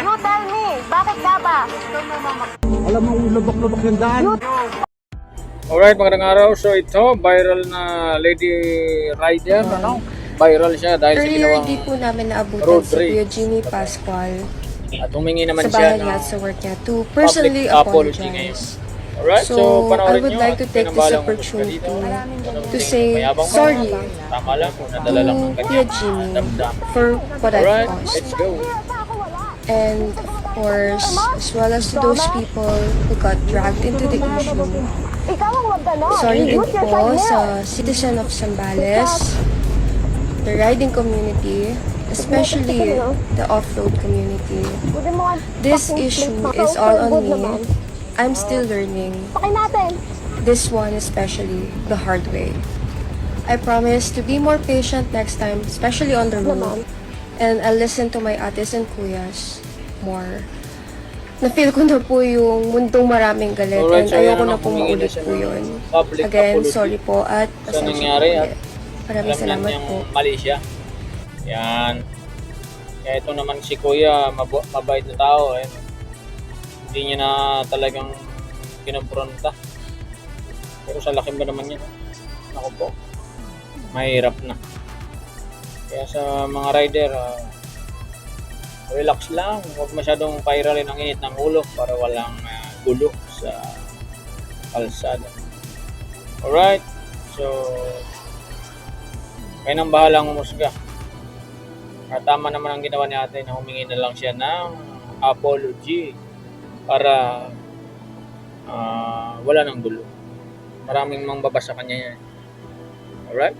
You tell me, bakit ka ba? Alam mo, lubak-lubak yung daan. Alright, magandang araw. So ito, viral na lady rider, ano? Viral siya dahil sa Earlier, ginawang di po namin naabutan road si Kuya rage. Jimmy Pascual At humingi naman sa siya bahay niya ng at sa work niya to personally public apology ngayon. apologize. Alright, so, So, I panoorin would nyo like at to take this pinambalang opportunity dito. to say Mayabang ba? sorry Tama lang, kung nadala lang ng to Kuya kanyang Jimmy damdam. for what I've Alright, caused. let's go. And of course, as well as to those people who got dragged into the issue. Ikaw ang wag ganon. Sorry din Use your po side sa mirror. citizen of Zambales, the riding community, especially the off-road community. Pwede mo nga This fucking issue flip na is to, all for on good me. naman. I'm still learning. Pakay natin. This one especially the hard way. I promise to be more patient next time, especially on the road. And I'll listen to my ates and kuyas more. Na-feel ko na po yung mundong maraming galit Alright, and so ayoko yan, na pong humingi na maulit siya po ng yun. public Again, apology. sorry po at Sa pasensya nangyari po at ulit. Maraming alam na salamat niyang po. mali siya. Yan. Kaya ito naman si Kuya, mabait na tao. Eh. Hindi niya na talagang kinumpronta. Pero sa laki ba naman yan? Ako po. Mahirap na. Kaya sa mga rider, relax lang. Huwag masyadong pairalin ang init ng ulo para walang gulo sa kalsada. Alright. So, kayo nang bahalang umusga. At tama naman ang ginawa ni ate na humingi na lang siya ng apology para wala ng gulo. Maraming mangbabasa kanya yan. Alright?